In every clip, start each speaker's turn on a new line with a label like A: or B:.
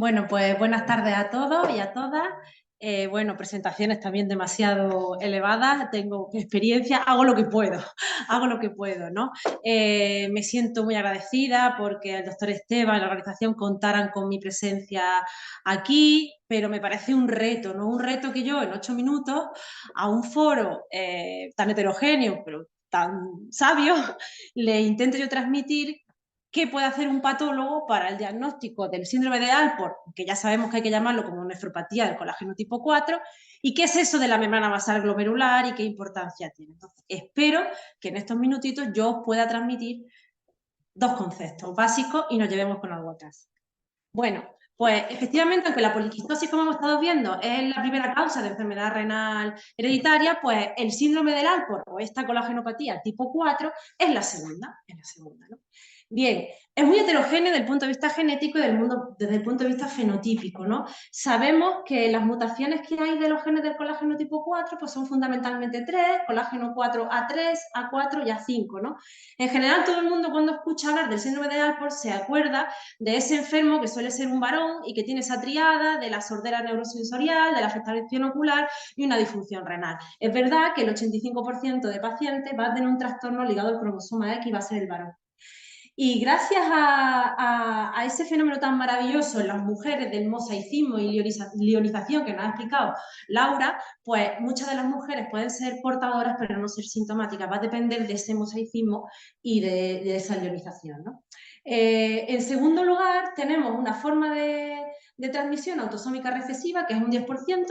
A: Bueno, pues buenas tardes a todos y a todas. Bueno, presentaciones también demasiado elevadas, tengo experiencia, hago lo que puedo, hago lo que puedo, ¿no? Me siento muy agradecida porque el doctor Esteban y la organización contaran con mi presencia aquí, pero me parece un reto, ¿no? Un reto que yo en 8 minutos a un foro tan heterogéneo, pero tan sabio, le intento yo transmitir qué puede hacer un patólogo para el diagnóstico del síndrome de Alport, que ya sabemos que hay que llamarlo como nefropatía del colágeno tipo 4, y qué es eso de la membrana basal glomerular y qué importancia tiene. Entonces, espero que en estos minutitos yo os pueda transmitir dos conceptos básicos y nos llevemos con algo atrás. Bueno, pues efectivamente, aunque la poliquistosis, como hemos estado viendo, es la primera causa de enfermedad renal hereditaria, pues el síndrome del Alport o esta colagenopatía tipo 4 es la segunda, ¿no? Bien, es muy heterogéneo desde el punto de vista genético y desde el punto de vista fenotípico, ¿no? Sabemos que las mutaciones que hay de los genes del colágeno tipo 4 pues son fundamentalmente 3, colágeno 4A3, A4 y A5, ¿no? En general, todo el mundo cuando escucha hablar del síndrome de Alport se acuerda de ese enfermo que suele ser un varón y que tiene esa triada de la sordera neurosensorial, de la afectación ocular y una disfunción renal. Es verdad que el 85% de pacientes va a tener un trastorno ligado al cromosoma X y va a ser el varón. Y gracias a ese fenómeno tan maravilloso en las mujeres del mosaicismo y lionización que nos ha explicado Laura, pues muchas de las mujeres pueden ser portadoras pero no ser sintomáticas, va a depender de ese mosaicismo y de esa lionización, ¿no? En segundo lugar, tenemos una forma de transmisión autosómica recesiva, que es un 10%,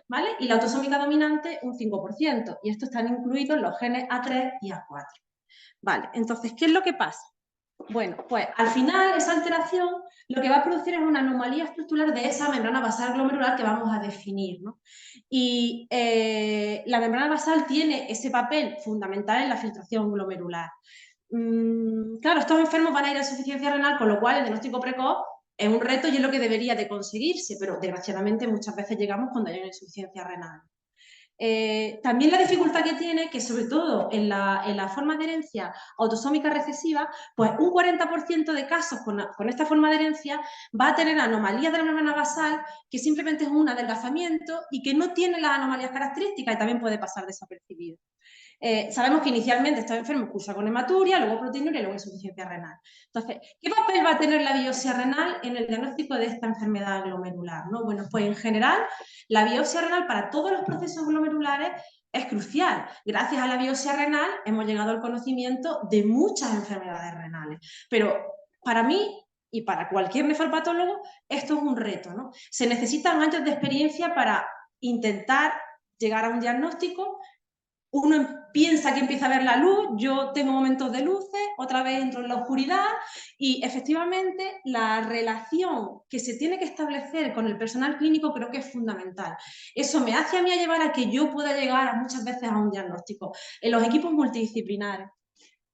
A: ¿vale? Y la autosómica dominante, un 5%. Y estos están incluidos los genes A3 y A4. Vale, entonces, ¿qué es lo que pasa? Bueno, pues al final esa alteración lo que va a producir es una anomalía estructural de esa membrana basal glomerular que vamos a definir, ¿no? Y la membrana basal tiene ese papel fundamental en la filtración glomerular. Claro, estos enfermos van a ir a insuficiencia renal, con lo cual el diagnóstico precoz es un reto y es lo que debería de conseguirse, pero desgraciadamente muchas veces llegamos cuando hay una insuficiencia renal. También la dificultad que tiene, que sobre todo en la forma de herencia autosómica recesiva, pues un 40% de casos con esta forma de herencia va a tener anomalías de la membrana basal que simplemente es un adelgazamiento y que no tiene las anomalías características y también puede pasar desapercibido. Sabemos que inicialmente estos enfermos cursan con hematuria, luego proteinuria y luego insuficiencia renal. Entonces, ¿qué papel va a tener la biopsia renal en el diagnóstico de esta enfermedad glomerular, ¿no? Bueno, pues en general, la biopsia renal para todos los procesos glomerulares es crucial. Gracias a la biopsia renal hemos llegado al conocimiento de muchas enfermedades renales. Pero para mí y para cualquier nefropatólogo, esto es un reto, ¿no? Se necesitan años de experiencia para intentar llegar a un diagnóstico. Uno piensa que empieza a ver la luz, yo tengo momentos de luces, otra vez entro en la oscuridad y efectivamente la relación que se tiene que establecer con el personal clínico creo que es fundamental. Eso me hace a mí a llevar a que yo pueda llegar muchas veces a un diagnóstico. En los equipos multidisciplinares,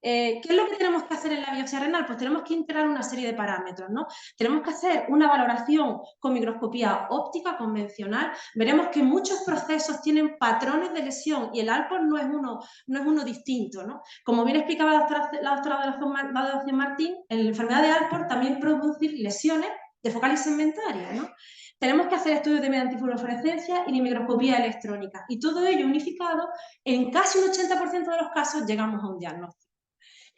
A: ¿qué es lo que tenemos que hacer en la biopsia renal? Pues tenemos que integrar una serie de parámetros, ¿no? Tenemos que hacer una valoración con microscopía óptica convencional. Veremos que muchos procesos tienen patrones de lesión y el Alport no es uno distinto, ¿no? Como bien explicaba la doctora Doración Martín, en la enfermedad de Alport también producir lesiones de focales segmentarias, ¿no? Tenemos que hacer estudios de medantifluorescencia y de microscopía electrónica y todo ello unificado, en casi un 80% de los casos llegamos a un diagnóstico.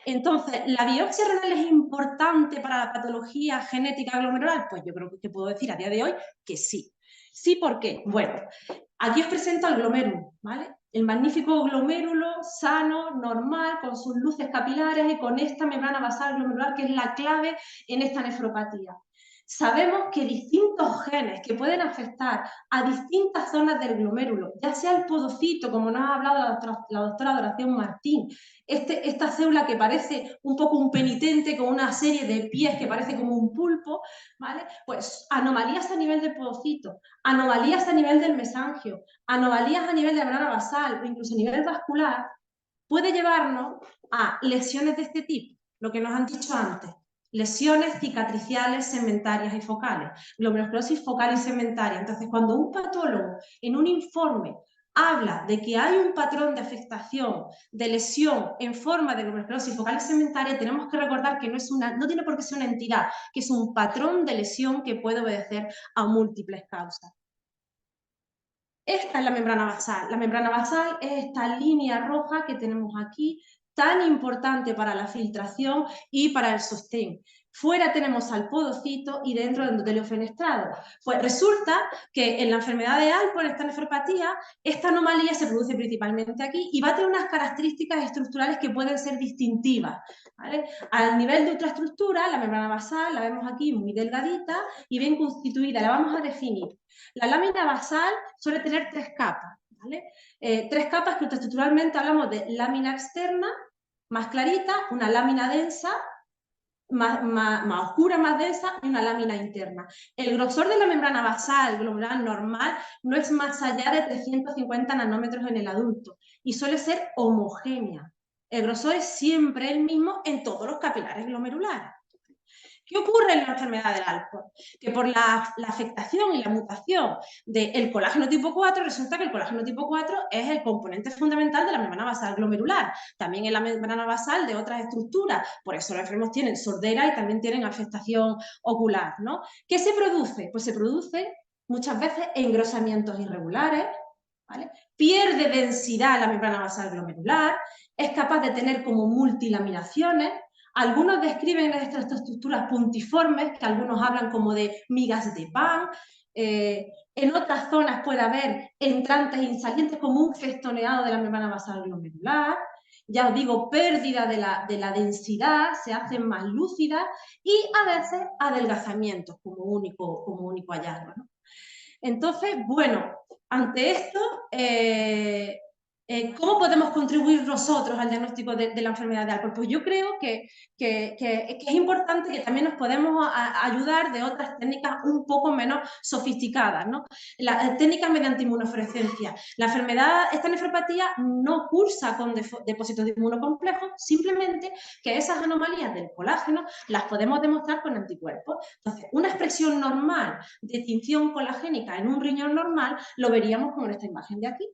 A: Entonces, ¿la biopsia renal es importante para la patología genética glomerular? Pues yo creo que puedo decir a día de hoy que sí. Sí, ¿por qué? Bueno, aquí os presento el glomérulo, ¿vale? El magnífico glomérulo sano, normal, con sus luces capilares y con esta membrana basal glomerular que es la clave en esta nefropatía. Sabemos que distintos genes que pueden afectar a distintas zonas del glomérulo, ya sea el podocito, como nos ha hablado la doctora Doración Martín, esta célula que parece un poco un penitente con una serie de pies que parece como un pulpo, ¿vale? Pues anomalías a nivel del podocito, anomalías a nivel del mesangio, anomalías a nivel de la membrana basal o incluso a nivel vascular, puede llevarnos a lesiones de este tipo, lo que nos han dicho antes. Lesiones cicatriciales, segmentarias y focales, glomerulosclerosis focal y segmentaria. Entonces, cuando un patólogo en un informe habla de que hay un patrón de afectación, de lesión en forma de glomerulosclerosis focal segmentaria, tenemos que recordar que no tiene por qué ser una entidad, que es un patrón de lesión que puede obedecer a múltiples causas. Esta es la membrana basal. La membrana basal es esta línea roja que tenemos aquí, tan importante para la filtración y para el sostén. Fuera tenemos al podocito y dentro el endotelio fenestrado. Pues resulta que en la enfermedad de Alport, en esta nefropatía, esta anomalía se produce principalmente aquí y va a tener unas características estructurales que pueden ser distintivas, ¿vale? Al nivel de ultraestructura, la membrana basal la vemos aquí muy delgadita y bien constituida, la vamos a definir. La lámina basal suele tener tres capas, ¿vale? Tres capas que ultraestructuralmente hablamos de lámina externa, más clarita, una lámina densa, más oscura, más densa, y una lámina interna. El grosor de la membrana basal glomerular normal no es más allá de 350 nanómetros en el adulto y suele ser homogénea. El grosor es siempre el mismo en todos los capilares glomerulares. ¿Qué ocurre en la enfermedad del Alport? Que por la afectación y la mutación del colágeno tipo 4, resulta que el colágeno tipo 4 es el componente fundamental de la membrana basal glomerular, también en la membrana basal de otras estructuras, por eso los enfermos tienen sordera y también tienen afectación ocular, ¿no? ¿Qué se produce? Pues se produce muchas veces engrosamientos irregulares, ¿vale? Pierde densidad la membrana basal glomerular, es capaz de tener como multilaminaciones. Algunos describen estas estructuras puntiformes, que algunos hablan como de migas de pan. En otras zonas puede haber entrantes y salientes como un festoneado de la membrana basal glomerular. Ya os digo, pérdida de la densidad, se hacen más lúcidas y a veces adelgazamientos como único hallazgo, ¿no? Entonces, bueno, ante esto, ¿cómo podemos contribuir nosotros al diagnóstico de la enfermedad de Alport? Pues yo creo que es importante que también nos podemos ayudar de otras técnicas un poco menos sofisticadas, ¿no? Las técnicas mediante inmunofluorescencia. La enfermedad, esta nefropatía no cursa con depósitos de inmunocomplejos, simplemente que esas anomalías del colágeno las podemos demostrar con anticuerpos. Entonces, una expresión normal de tinción colagénica en un riñón normal lo veríamos como en esta imagen de aquí.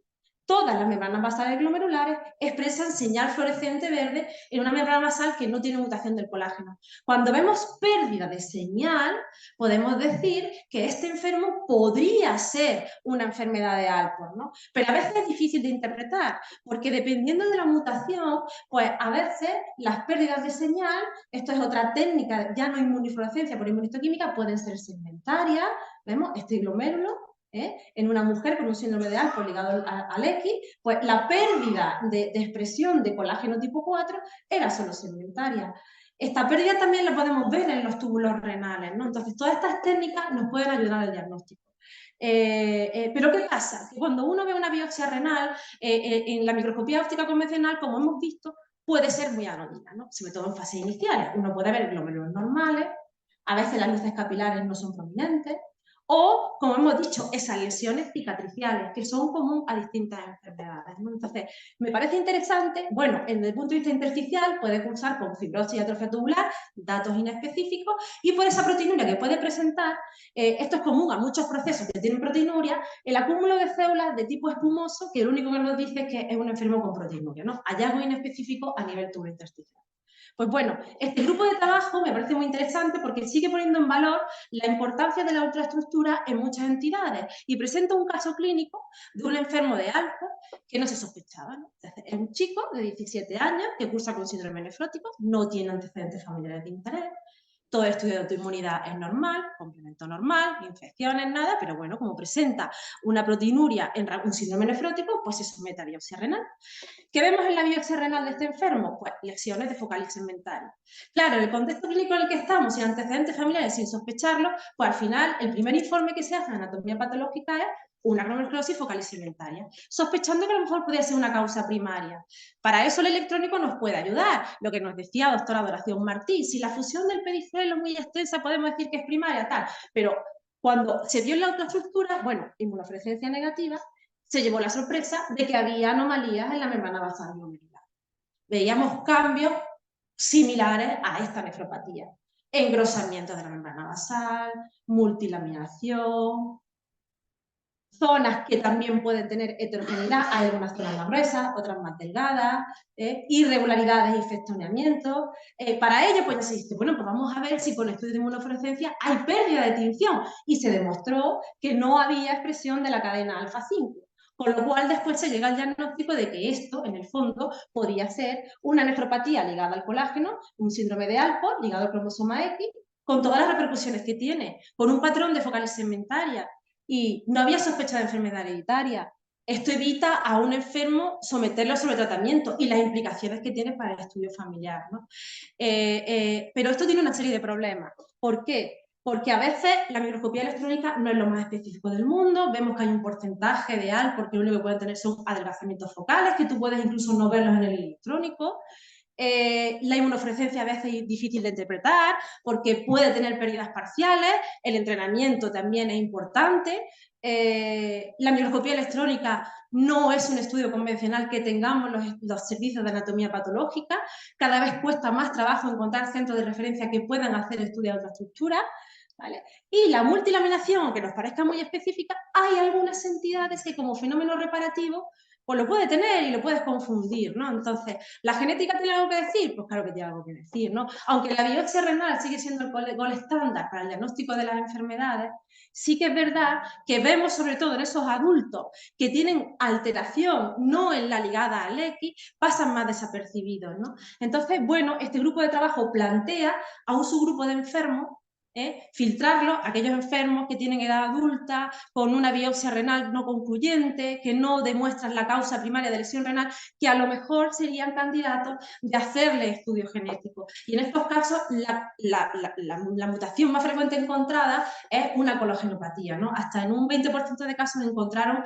A: Todas las membranas basales glomerulares expresan señal fluorescente verde en una membrana basal que no tiene mutación del colágeno. Cuando vemos pérdida de señal, podemos decir que este enfermo podría ser una enfermedad de Alport, ¿no? Pero a veces es difícil de interpretar, porque dependiendo de la mutación, pues a veces las pérdidas de señal, esto es otra técnica, ya no inmunofluorescencia por inmunistoquímica, pueden ser segmentarias, vemos este glomérulo, en una mujer con un síndrome de Alport ligado al X, pues la pérdida de expresión de colágeno tipo 4 era solo segmentaria. Esta pérdida también la podemos ver en los túbulos renales, ¿no? Entonces, todas estas técnicas nos pueden ayudar al diagnóstico. Pero ¿qué pasa? Que cuando uno ve una biopsia renal, en la microscopía óptica convencional, como hemos visto, puede ser muy anodina, ¿no? Sobre todo en fases iniciales. Uno puede ver glóbulos normales, a veces las luces capilares no son prominentes, o, como hemos dicho, esas lesiones cicatriciales, que son comunes a distintas enfermedades, ¿no? Entonces, me parece interesante, bueno, desde el punto de vista intersticial puede cursar con fibrosis y atrofia tubular, datos inespecíficos, y por esa proteinuria que puede presentar, esto es común a muchos procesos que tienen proteinuria, el acúmulo de células de tipo espumoso, que lo único que nos dice es que es un enfermo con proteinuria, ¿no? Hallazgo inespecífico a nivel tubular intersticial. Pues bueno, este grupo de trabajo me parece muy interesante porque sigue poniendo en valor la importancia de la ultraestructura en muchas entidades y presenta un caso clínico de un enfermo de Alport que no se sospechaba, ¿no? Entonces, es un chico de 17 años que cursa con síndrome nefrótico, no tiene antecedentes familiares de interés, todo el estudio de autoinmunidad es normal, complemento normal, infecciones, nada, pero bueno, como presenta una proteinuria en un síndrome nefrótico, pues se somete a biopsia renal. ¿Qué vemos en la biopsia renal de este enfermo? Pues lesiones de focal segmentaria. Claro, en el contexto clínico en el que estamos, sin antecedentes familiares, sin sospecharlo, pues al final el primer informe que se hace en anatomía patológica es una glomerulosclerosis focal segmentaria, sospechando que a lo mejor podría ser una causa primaria. Para eso el electrónico nos puede ayudar, lo que nos decía doctora Adoración Martí, si la fusión del pedicelo es muy extensa podemos decir que es primaria, tal, pero cuando se dio en la ultraestructura, bueno, inmunofluorescencia negativa, se llevó la sorpresa de que había anomalías en la membrana basal glomerular. Veíamos cambios similares a esta nefropatía. Engrosamiento de la membrana basal, multilaminación, zonas que también pueden tener heterogeneidad, hay algunas zonas más gruesas, otras más delgadas, irregularidades y festoneamientos. Para ello, pues ya se dice, bueno, pues vamos a ver si con estudios de inmunofluorescencia hay pérdida de tinción, y se demostró que no había expresión de la cadena alfa-5. Con lo cual después se llega al diagnóstico de que esto, en el fondo, podía ser una nefropatía ligada al colágeno, un síndrome de Alport ligado al cromosoma X, con todas las repercusiones que tiene, con un patrón de focales segmentarias, y no había sospecha de enfermedad hereditaria. Esto evita a un enfermo someterlo a sobretratamiento y las implicaciones que tiene para el estudio familiar, ¿no? Pero esto tiene una serie de problemas. ¿Por qué? Porque a veces la microscopía electrónica no es lo más específico del mundo, vemos que hay un porcentaje de AL, porque lo único que pueden tener son adelgazamientos focales, que tú puedes incluso no verlos en el electrónico. La inmunofluorescencia a veces es difícil de interpretar porque puede tener pérdidas parciales, el entrenamiento también es importante. La microscopía electrónica no es un estudio convencional que tengamos los servicios de anatomía patológica, cada vez cuesta más trabajo encontrar centros de referencia que puedan hacer estudios de otra estructura, ¿vale? Y la multilaminación, aunque nos parezca muy específica, hay algunas entidades que como fenómeno reparativo pues lo puede tener y lo puedes confundir, ¿no? Entonces, ¿la genética tiene algo que decir? Pues claro que tiene algo que decir, ¿no? Aunque la biopsia renal sigue siendo el gol estándar para el diagnóstico de las enfermedades, sí que es verdad que vemos sobre todo en esos adultos que tienen alteración no en la ligada al X, pasan más desapercibidos, ¿no? Entonces, bueno, este grupo de trabajo plantea a un subgrupo de enfermos filtrarlo, aquellos enfermos que tienen edad adulta, con una biopsia renal no concluyente, que no demuestran la causa primaria de lesión renal, que a lo mejor serían candidatos de hacerle estudio genético. Y en estos casos, la mutación más frecuente encontrada es una cologenopatía, ¿no? Hasta en un 20% de casos encontraron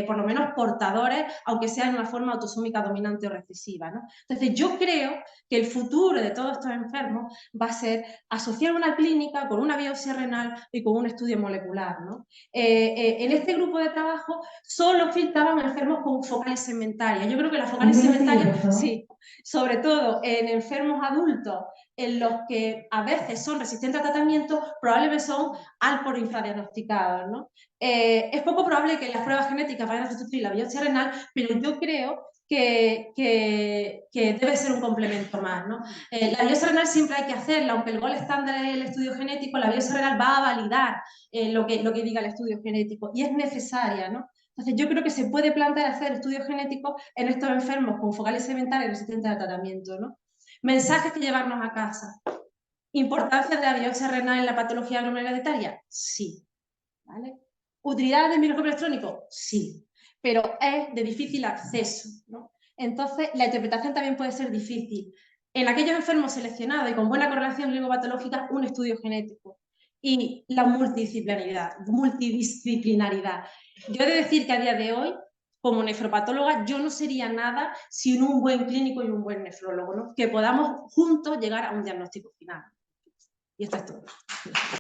A: por lo menos portadores, aunque sea en una forma autosómica dominante o recesiva, ¿no? Entonces, yo creo que el futuro de todos estos enfermos va a ser asociar una clínica con una biopsia renal y con un estudio molecular, ¿no? En este grupo de trabajo solo filtraban enfermos con focales segmentarias. Yo creo que las focales segmentarias, sí, sobre todo en enfermos adultos, en los que a veces son resistentes a tratamiento, probablemente son Alport infradiagnosticados, ¿no? Es poco probable que las pruebas genéticas vayan a sustituir la biopsia renal, pero yo creo que debe ser un complemento más, ¿no? La biopsia renal siempre hay que hacerla, aunque el gol estándar es el estudio genético, la biopsia renal va a validar lo que diga el estudio genético y es necesaria, ¿no? Entonces yo creo que se puede plantear hacer estudios genéticos en estos enfermos con focales segmentarias resistentes al tratamiento, ¿no? Mensajes que llevarnos a casa. ¿Importancia de la biopsia renal en la patología glomerular hereditaria? Sí. ¿Vale? ¿Utilidad del microscopio electrónico? Sí, pero es de difícil acceso, ¿no? Entonces, la interpretación también puede ser difícil. En aquellos enfermos seleccionados y con buena correlación clínico-patológica, un estudio genético. Y la multidisciplinaridad. Yo he de decir que a día de hoy, como nefropatóloga, yo no sería nada sin un buen clínico y un buen nefrólogo, ¿no? Que podamos juntos llegar a un diagnóstico final. Y esto es todo.